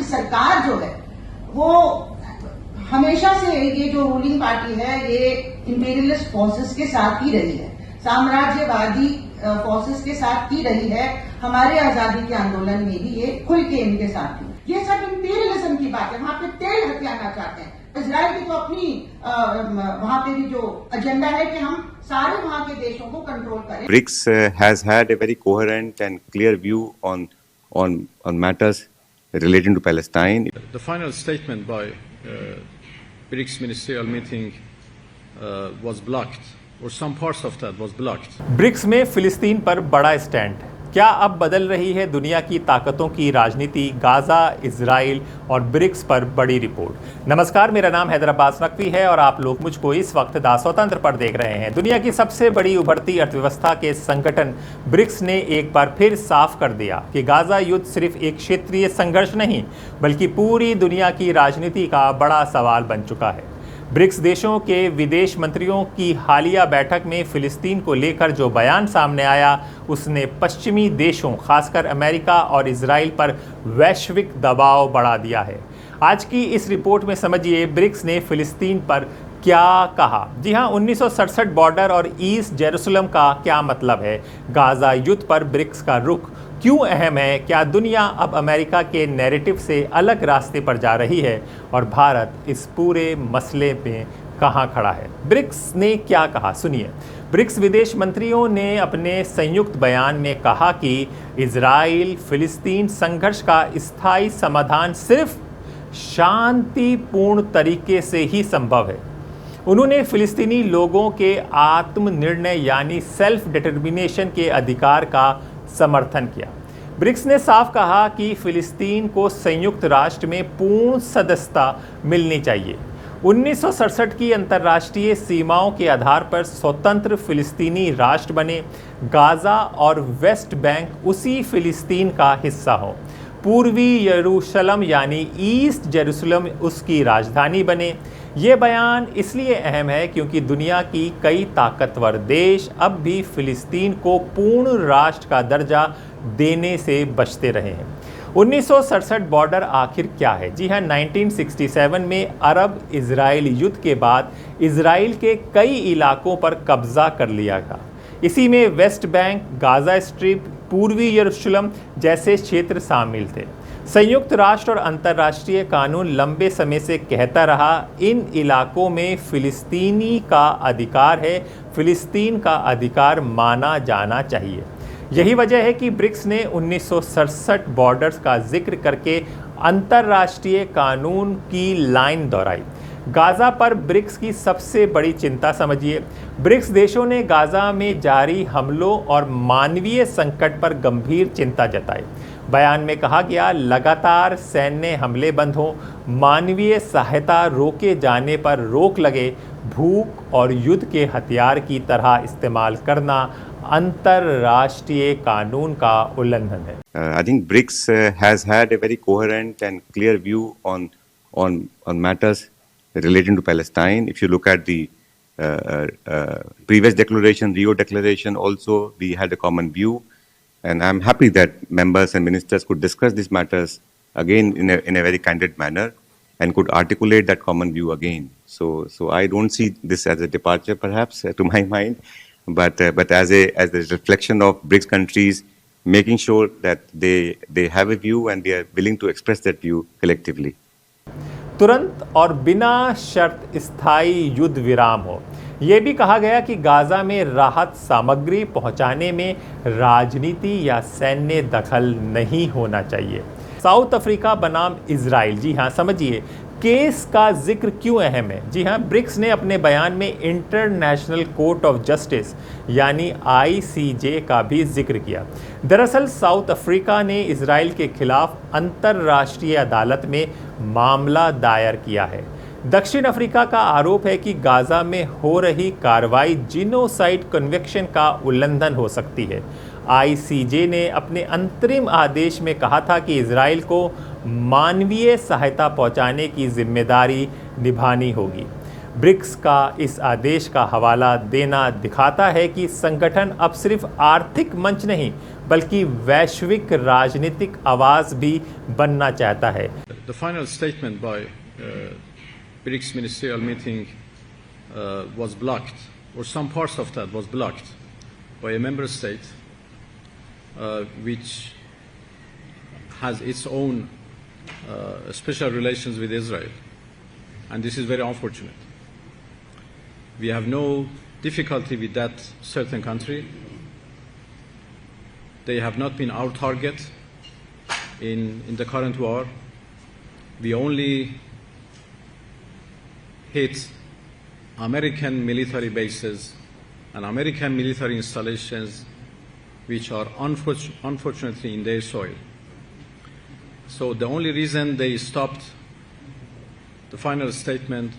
सरकार जो है वो हमेशा से ये जो रूलिंग पार्टी है ये इंपीरियलिस्ट फोर्सेस के साथ ही रही है, साम्राज्यवादी फोर्सेस के साथ ही रही है। हमारे आजादी के आंदोलन में भी ये खुल के इनके साथ थी। ये सब इंपीरियलिज्म की बात है, वहां पे तेल हथियाना चाहते हैं। इजराइल की तो अपनी वहां पे भी जो एजेंडा है कि हम सारे वहां के देशों को कंट्रोल करें। BRICS has had a very coherent and clear view on matters relating to Palestine. The final statement by BRICS ministerial meeting was blocked, or some parts of that was blocked. BRICS में फिलिस्तीन पर बड़ा stand. क्या अब बदल रही है दुनिया की ताकतों की राजनीति? गाजा, इजराइल और ब्रिक्स पर बड़ी रिपोर्ट। नमस्कार, मेरा नाम हैदर अब्बास नकवी है और आप लोग मुझको इस वक्त द स्वतंत्र पर देख रहे हैं। दुनिया की सबसे बड़ी उभरती अर्थव्यवस्था के संगठन ब्रिक्स ने एक बार फिर साफ कर दिया कि गाजा युद्ध सिर्फ एक क्षेत्रीय संघर्ष नहीं बल्कि पूरी दुनिया की राजनीति का बड़ा सवाल बन चुका है। ब्रिक्स देशों के विदेश मंत्रियों की हालिया बैठक में फिलिस्तीन को लेकर जो बयान सामने आया उसने पश्चिमी देशों खासकर अमेरिका और इजराइल पर वैश्विक दबाव बढ़ा दिया है। आज की इस रिपोर्ट में समझिए ब्रिक्स ने फिलिस्तीन पर क्या कहा। जी हाँ, 1967 बॉर्डर और ईस्ट जेरूसलम का क्या मतलब है, गाजा युद्ध पर ब्रिक्स का रुख क्यों अहम है, क्या दुनिया अब अमेरिका के नैरेटिव से अलग रास्ते पर जा रही है और भारत इस पूरे मसले में कहाँ खड़ा है। ब्रिक्स ने क्या कहा, सुनिए। ब्रिक्स विदेश मंत्रियों ने अपने संयुक्त बयान में कहा कि इजराइल फिलिस्तीन संघर्ष का स्थायी समाधान सिर्फ शांतिपूर्ण तरीके से ही संभव है। उन्होंने फिलिस्तीनी लोगों के आत्मनिर्णय यानी सेल्फ डिटर्मिनेशन के अधिकार का समर्थन किया। ब्रिक्स ने साफ कहा कि फिलिस्तीन को संयुक्त राष्ट्र में पूर्ण सदस्यता मिलनी चाहिए। 1967 की अंतर्राष्ट्रीय सीमाओं के आधार पर स्वतंत्र फिलिस्तीनी राष्ट्र बने, गाजा और वेस्ट बैंक उसी फिलिस्तीन का हिस्सा हो, पूर्वी यरूशलम यानी ईस्ट जेरूसलम उसकी राजधानी बने। ये बयान इसलिए अहम है क्योंकि दुनिया की कई ताकतवर देश अब भी फिलिस्तीन को पूर्ण राष्ट्र का दर्जा देने से बचते रहे हैं। 1967 बॉर्डर आखिर क्या है? जी हाँ, 1967 में अरब इजराइल युद्ध के बाद इजराइल के कई इलाकों पर कब्जा कर लिया गया। इसी में वेस्ट बैंक, गाजा स्ट्रिप, पूर्वी यरूशलम जैसे क्षेत्र शामिल थे। संयुक्त राष्ट्र और अंतर्राष्ट्रीय कानून लंबे समय से कहता रहा इन इलाकों में फिलिस्तीनी का अधिकार है, फिलिस्तीन का अधिकार माना जाना चाहिए। यही वजह है कि ब्रिक्स ने 1967 बॉर्डर्स का जिक्र करके अंतर्राष्ट्रीय कानून की लाइन दोहराई। गाजा पर ब्रिक्स की सबसे बड़ी चिंता समझिए। ब्रिक्स देशों ने गाजा में जारी हमलों और मानवीय संकट पर गंभीर चिंता जताई। बयान में कहा गया, लगातार सैन्य हमले बंद हों, मानवीय सहायता रोके जाने पर रोक लगे, भूख और युद्ध के हथियार की तरह इस्तेमाल करना अंतर्राष्ट्रीय कानून का उल्लंघन है। I think BRICS has had a very coherent and clear view on matters relating to Palestine. If you look at the previous declaration, Rio Declaration, also we had a common view. And I'm happy that members and ministers could discuss these matters again in a very candid manner and could articulate that common view again. So I don't see this as a departure, perhaps, to my mind, but as a reflection of BRICS countries making sure that they have a view and they are willing to express that view collectively. तुरंत और बिना शर्त स्थायी युद्ध विराम हो। ये भी कहा गया कि गाजा में राहत सामग्री पहुंचाने में राजनीति या सैन्य दखल नहीं होना चाहिए। साउथ अफ्रीका बनाम इजराइल, जी हाँ, समझिए केस का जिक्र क्यों अहम है। जी हाँ, ब्रिक्स ने अपने बयान में इंटरनेशनल कोर्ट ऑफ जस्टिस यानी ICJ का भी जिक्र किया। दरअसल साउथ अफ्रीका ने इजराइल के खिलाफ अंतर्राष्ट्रीय अदालत में मामला दायर किया है। दक्षिण अफ्रीका का आरोप है कि गाजा में हो रही कार्रवाई जिनोसाइड कन्वेंशन का उल्लंघन हो सकती है। ICJ ने अपने अंतरिम आदेश में कहा था कि इजराइल को मानवीय सहायता पहुंचाने की जिम्मेदारी निभानी होगी। ब्रिक्स का इस आदेश का हवाला देना दिखाता है कि संगठन अब सिर्फ आर्थिक मंच नहीं बल्कि वैश्विक राजनीतिक आवाज़ भी बनना चाहता है। the final statement by BRICS ministerial meeting was blocked, or some parts of that was blocked by a member state which has its own special relations with Israel. And this is very unfortunate. We have no difficulty with that certain country. They have not been our target in the current war. We only hit American military bases and American military installations which are unfortunately in their soil. So the only reason they stopped the final statement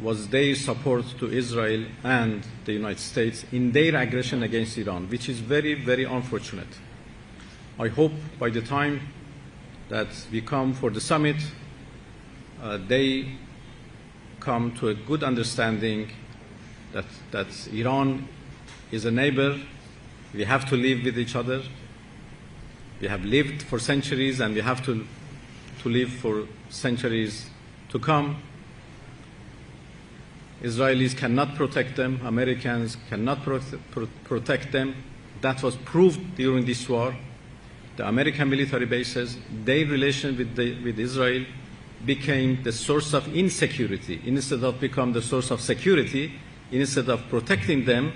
was their support to Israel and the United States in their aggression against Iran, which is very, very unfortunate. I hope by the time that we come for the summit, they come to a good understanding that Iran is a neighbor. We have to live with each other. We have lived for centuries and we have to live for centuries to come. Israelis cannot protect them. Americans cannot protect them. That was proved during this war. The American military bases, their relation with Israel became the source of insecurity. Instead of becoming the source of security, instead of protecting them,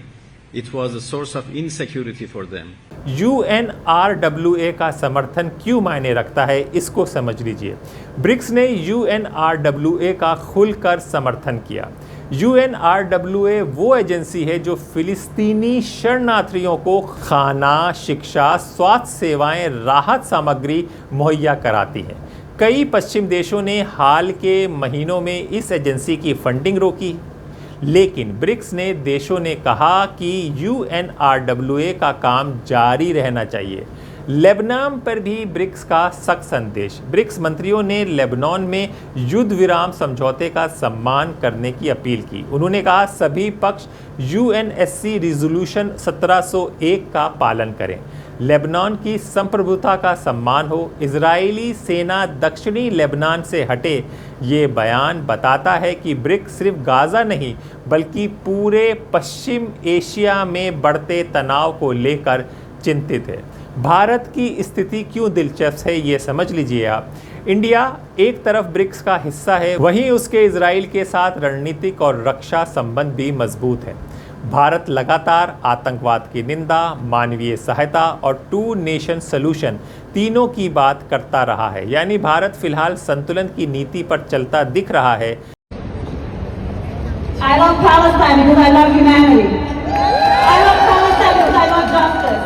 it was a source of insecurity for them. UNRWA का समर्थन क्यों मायने रखता है, इसको समझ लीजिए। BRICS ने UNRWA का खुलकर समर्थन किया। UNRWA वो एजेंसी है जो फिलिस्तीनी शरणार्थियों को खाना, शिक्षा, स्वास्थ्य सेवाएं, राहत सामग्री मुहैया कराती है। कई पश्चिम देशों ने हाल के महीनों में इस एजेंसी की फंडिंग रोकी, लेकिन ब्रिक्स ने देशों ने कहा कि UNRWA का काम जारी रहना चाहिए। लेबनान पर भी ब्रिक्स का सख्त संदेश। ब्रिक्स मंत्रियों ने लेबनान में युद्ध विराम समझौते का सम्मान करने की अपील की। उन्होंने कहा सभी पक्ष UNSC रिजोल्यूशन 1701 का पालन करें, लेबनान की संप्रभुता का सम्मान हो, इजरायली सेना दक्षिणी लेबनान से हटे। ये बयान बताता है कि ब्रिक्स सिर्फ गाज़ा नहीं बल्कि पूरे पश्चिम एशिया में बढ़ते तनाव को लेकर चिंतित है। भारत की स्थिति क्यों दिलचस्प है, ये समझ लीजिए आप। इंडिया एक तरफ ब्रिक्स का हिस्सा है, वहीं उसके इजराइल के साथ रणनीतिक और रक्षा संबंध भी मजबूत है। भारत लगातार आतंकवाद की निंदा, मानवीय सहायता और 2 नेशन सॉल्यूशन तीनों की बात करता रहा है। यानी भारत फिलहाल संतुलन की नीति पर चलता दिख रहा है। I love Palestine because I love humanity. I love Palestine because I love justice.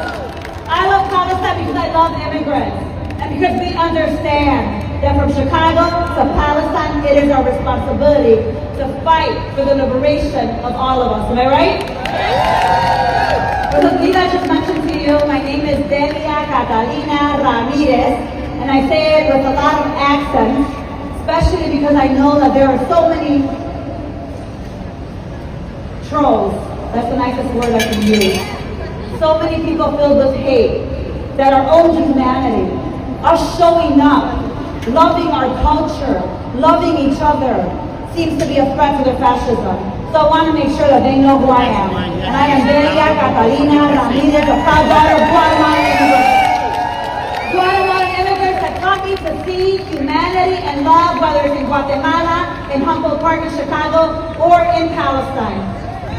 I love Palestine because I love immigrants. And because we understand that from Chicago to Palestine, it is our responsibility to fight for the liberation of all of us. Am I right? For the lead I just mentioned to you, my name is Delia Catalina Ramirez, and I say it with a lot of accent, especially because I know that there are so many trolls. That's the nicest word I can use. So many people filled with hate that our own humanity, us showing up, loving our culture, loving each other, seems to be a threat to their fascism. So I want to make sure that they know who I am. And I am Delia Catalina Ramirez, a proud daughter of Guatemalan immigrants. Guatemalan immigrants that taught me to see humanity and love, whether it's in Guatemala, in Humboldt Park in Chicago, or in Palestine.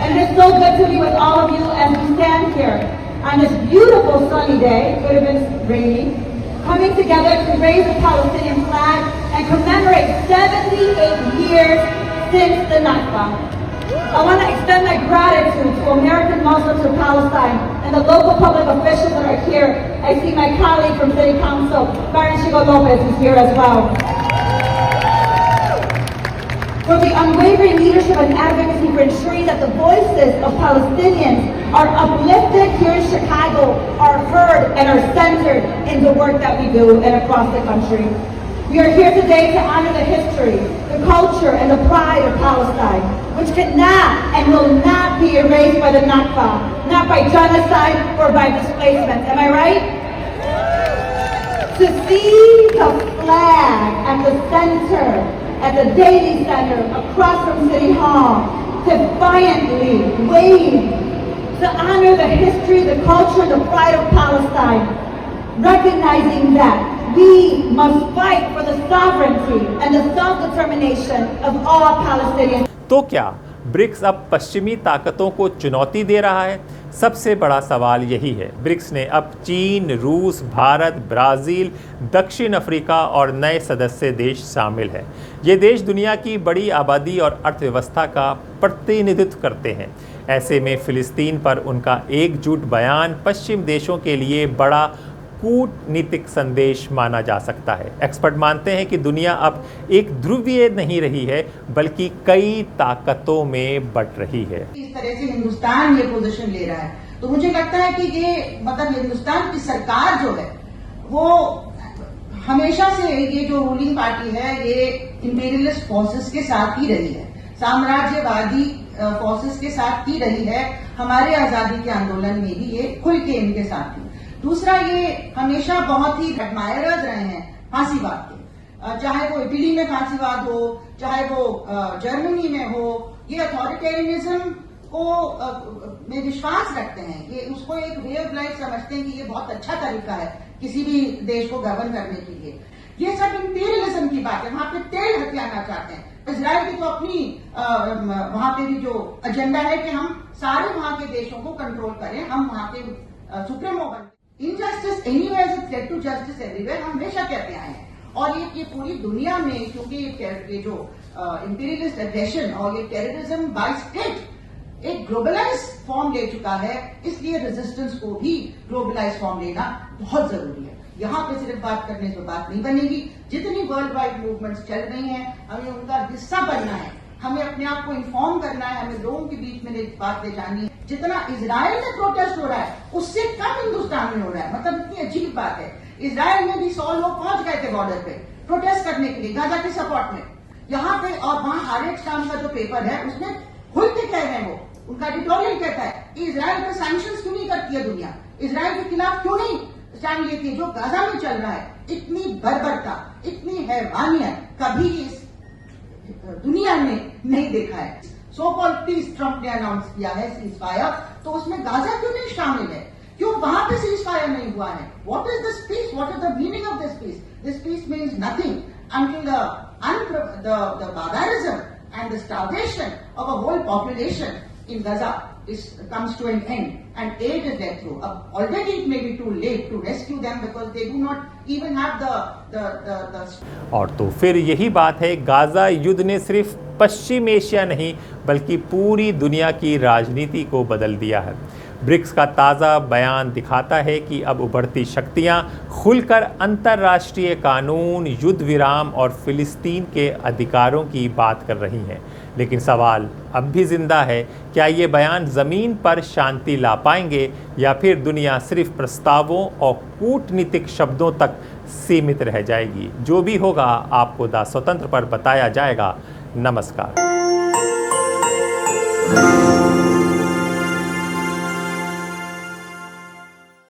And it's so good to be with all of you as we stand here on this beautiful sunny day, it could have been rainy, coming together to raise the Palestinian flag and commemorate 78 years since the Nakba. I want to extend my gratitude to American Muslims of Palestine and the local public officials that are here. I see my colleague from City Council, Baron Chico Lopez, is here as well. For the unwavering leadership and advocacy for ensuring that the voices of Palestinians are uplifted here in Chicago, are heard, and are centered in the work that we do and across the country. We are here today to honor the history, the culture, and the pride of Palestine, which cannot and will not be erased by the Nakba, not by genocide or by displacement. Am I right? To see the flag at the center, at the Daily Center, across from City Hall, defiantly wave to honor the history, the culture, the pride of Palestine, recognizing that we must fight for the sovereignty and the self-determination of all Palestinians. तो क्या BRICS अब पश्चिमी ताकतों को चुनौती दे रहा है? सबसे बड़ा सवाल यही है। ब्रिक्स ने अब चीन, रूस, भारत, ब्राज़ील, दक्षिण अफ्रीका और नए सदस्य देश शामिल हैं। ये देश दुनिया की बड़ी आबादी और अर्थव्यवस्था का प्रतिनिधित्व करते हैं। ऐसे में फ़िलिस्तीन पर उनका एकजुट बयान पश्चिम देशों के लिए बड़ा कूटनीतिक संदेश माना जा सकता है। एक्सपर्ट मानते हैं कि दुनिया अब एक ध्रुवीय नहीं रही है, बल्कि कई ताकतों में बट रही है। इस तरह से हिंदुस्तान ये पोजीशन ले रहा है, तो मुझे लगता है कि ये मतलब हिंदुस्तान की सरकार जो है वो हमेशा से ये जो रूलिंग पार्टी है ये इंपीरियलिस्ट फोर्सेस के साथ ही रही है, साम्राज्यवादी फोर्सेस के साथ ही रही है। हमारे आजादी के आंदोलन में भी ये खुल के इनके साथ थी। दूसरा, ये हमेशा बहुत ही एडमायरर्स रहे हैं फांसीवाद के, चाहे वो इटली में फांसीवाद हो, चाहे वो जर्मनी में हो। ये अथॉरिटेरियनिज्म को में विश्वास रखते हैं, ये उसको एक वे ऑफ लाइफ समझते हैं कि ये बहुत अच्छा तरीका है किसी भी देश को गवर्न करने के लिए। ये सब इंपीरियलिज्म की बात है, वहां पे तेल हथियाना चाहते हैं। इजराइल की तो अपनी वहां पे भी जो एजेंडा है कि हम सारे वहां के देशों को कंट्रोल करें, हम वहां के सुप्रीमो बने। Injustice anywhere is a threat to justice everywhere, हम हमेशा कहते आए हैं। और ये पूरी दुनिया में, क्योंकि ये जो इंपीरियलिस्ट एग्रेशन और ये टेररिज्म बाय स्टेट एक ग्लोबलाइज फॉर्म ले चुका है, इसलिए रेजिस्टेंस को भी ग्लोबलाइज फॉर्म लेना बहुत जरूरी है। यहाँ पे सिर्फ बात करने से बात नहीं बनेगी। जितनी वर्ल्ड वाइड मूवमेंट्स चल रही हैं, हमें उनका हिस्सा बनना है, हमें अपने आप को इन्फॉर्म करना है, हमें लोगों के बीच में एक बात ले जानी है। जितना इजराइल में प्रोटेस्ट हो रहा है उससे कम हिंदुस्तान में हो रहा है। मतलब इतनी अजीब बात है। इजराइल में भी 100 लोग पहुंच गए थे बॉर्डर पे प्रोटेस्ट करने के लिए गाजा के सपोर्ट में। यहाँ पे और वहां हारेट्स नाम का जो पेपर है उसमें खुल के कह रहे हैं, वो उनका एडिटोरियल कहता है कि इजराइल पर सैंक्शंस क्यों नहीं करती है दुनिया, इजराइल के खिलाफ क्यों नहीं स्टैंड लेती है। जो गाजा में चल रहा है, इतनी बर्बरता, इतनी हैवानियत कभी इस दुनिया में नहीं देखा है। सो कॉल्ड पीस ट्रंप ने अनाउंस किया है सीज फायर, तो उसमें गाजा क्यों नहीं शामिल है? क्यों वहां पे सीज फायर नहीं हुआ है? What is this peace? What is the meaning of this peace? This peace means nothing until the barbarism and the starvation of a whole population in Gaza comes to an end and aid is let through. Already it may be too late to rescue them because they do not even have the और तो फिर यही बात है, Gaza युद्ध ने सिर्फ पश्चिम Asia नहीं बल्कि पूरी दुनिया की राजनीति को बदल दिया है। ब्रिक्स का ताज़ा बयान दिखाता है कि अब उभरती शक्तियां खुलकर अंतर्राष्ट्रीय कानून, युद्ध विराम और फ़िलिस्तीन के अधिकारों की बात कर रही हैं। लेकिन सवाल अब भी ज़िंदा है, क्या ये बयान ज़मीन पर शांति ला पाएंगे या फिर दुनिया सिर्फ प्रस्तावों और कूटनीतिक शब्दों तक सीमित रह जाएगी? जो भी होगा आपको द स्वतंत्र पर बताया जाएगा। नमस्कार।